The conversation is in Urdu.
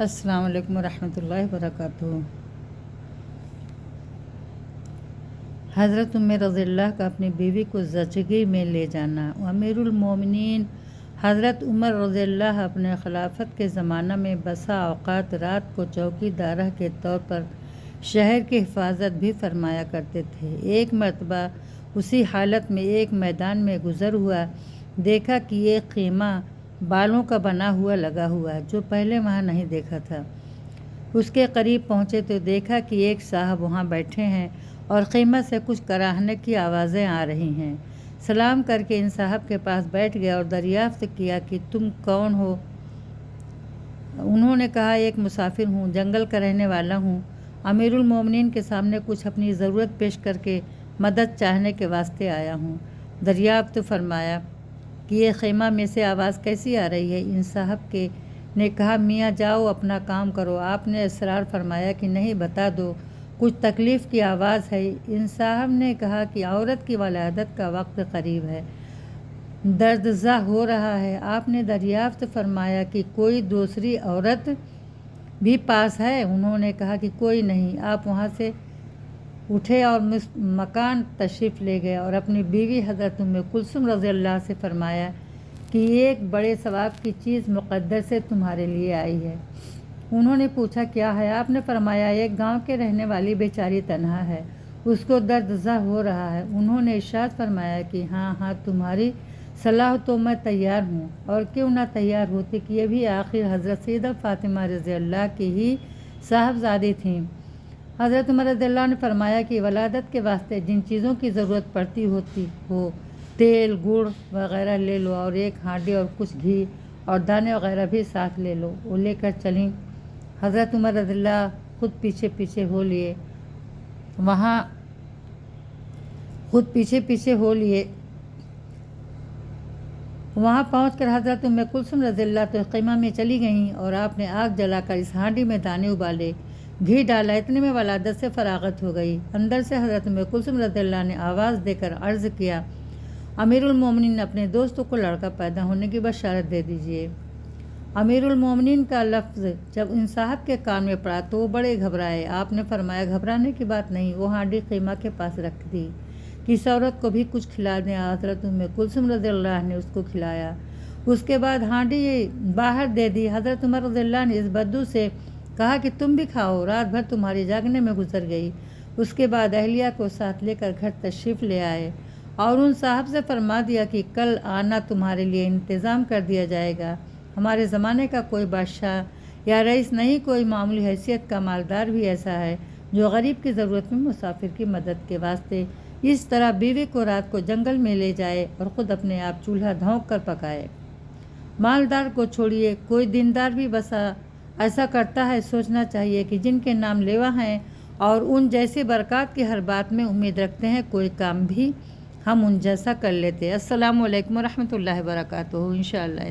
السلام علیکم ورحمۃ اللہ وبرکاتہ۔ حضرت عمر رضی اللہ کا اپنی بیوی کو زچگی میں لے جانا۔ امیر المومنین حضرت عمر رضی اللہ اپنے خلافت کے زمانہ میں بسا اوقات رات کو چوکی دارہ کے طور پر شہر کی حفاظت بھی فرمایا کرتے تھے۔ ایک مرتبہ اسی حالت میں ایک میدان میں گزر ہوا، دیکھا کہ ایک خیمہ بالوں کا بنا ہوا لگا ہوا ہے جو پہلے وہاں نہیں دیکھا تھا۔ اس کے قریب پہنچے تو دیکھا کہ ایک صاحب وہاں بیٹھے ہیں اور خیمہ سے کچھ کراہنے کی آوازیں آ رہی ہیں۔ سلام کر کے ان صاحب کے پاس بیٹھ گیا اور دریافت کیا کہ تم کون ہو؟ انہوں نے کہا ایک مسافر ہوں، جنگل کا رہنے والا ہوں، امیر المومنین کے سامنے کچھ اپنی ضرورت پیش کر کے مدد چاہنے کے واسطے آیا ہوں۔ دریافت فرمایا کہ یہ خیمہ میں سے آواز کیسی آ رہی ہے؟ ان صاحب نے کہا میاں جاؤ اپنا کام کرو۔ آپ نے اصرار فرمایا کہ نہیں بتا دو، کچھ تکلیف کی آواز ہے۔ ان صاحب نے کہا کہ عورت کی ولادت کا وقت قریب ہے، درد زا ہو رہا ہے۔ آپ نے دریافت فرمایا کہ کوئی دوسری عورت بھی پاس ہے؟ انہوں نے کہا کہ کوئی نہیں۔ آپ وہاں سے اٹھے اور مکان تشریف لے گئے اور اپنی بیوی حضرت ام کلثوم رضی اللہ سے فرمایا کہ ایک بڑے ثواب کی چیز مقدر سے تمہارے لیے آئی ہے۔ انہوں نے پوچھا کیا ہے؟ آپ نے فرمایا ایک گاؤں کے رہنے والی بیچاری تنہا ہے، اس کو درد زا ہو رہا ہے۔ انہوں نے ارشاد فرمایا کہ ہاں تمہاری صلاح تو میں تیار ہوں، اور کیوں نہ تیار ہوتی کہ یہ بھی آخر حضرت سیدہ فاطمہ رضی اللہ کی ہی صاحبزادی تھیں۔ حضرت عمر رضی اللہ نے فرمایا کہ ولادت کے واسطے جن چیزوں کی ضرورت پڑتی ہوتی ہو، تیل، گڑ وغیرہ لے لو اور ایک ہانڈی اور کچھ گھی اور دانے وغیرہ بھی ساتھ لے لو۔ وہ لے کر چلیں۔ حضرت عمر رضی اللہ خود پیچھے ہو لیے۔ وہاں پہنچ کر حضرت ام کلثوم رضی اللہ تو خیمہ میں چلی گئیں اور آپ نے آگ جلا کر اس ہانڈی میں دانے ابالے، گھی ڈالا، اتنے میں ولادت سے فراغت ہو گئی۔ اندر سے حضرت ام کلثوم رضی اللہ نے آواز دے کر عرض کیا امیر المومنین اپنے دوستوں کو لڑکا پیدا ہونے کی بشارت دے دیجیے۔ امیر المومنین کا لفظ جب ان صاحب کے کان میں پڑا تو وہ بڑے گھبرائے۔ آپ نے فرمایا گھبرانے کی بات نہیں، وہ ہانڈی خیمہ کے پاس رکھ دی، کس عورت کو بھی کچھ کھلا دیں۔ حضرت ام کلثوم رضی اللہ نے اس کو کھلایا، اس کے بعد ہانڈی باہر دے دی۔ حضرت عمر رضی اللہ نے اس بدو سے کہا کہ تم بھی کھاؤ، رات بھر تمہاری جاگنے میں گزر گئی۔ اس کے بعد اہلیہ کو ساتھ لے کر گھر تشریف لے آئے اور ان صاحب سے فرما دیا کہ کل آنا، تمہارے لیے انتظام کر دیا جائے گا۔ ہمارے زمانے کا کوئی بادشاہ یا رئیس نہیں، کوئی معمولی حیثیت کا مالدار بھی ایسا ہے جو غریب کی ضرورت میں مسافر کی مدد کے واسطے اس طرح بیوی کو رات کو جنگل میں لے جائے اور خود اپنے آپ چولہا دھونک کر پکائے۔ مالدار کو چھوڑیے، کوئی دیندار بھی بسا ایسا کرتا ہے۔ سوچنا چاہیے کہ جن کے نام لیوا ہیں اور ان جیسی برکات کی ہر بات میں امید رکھتے ہیں، کوئی کام بھی ہم ان جیسا کر لیتے۔ السلام علیکم ورحمۃ اللہ وبرکاتہ۔ انشاءاللہ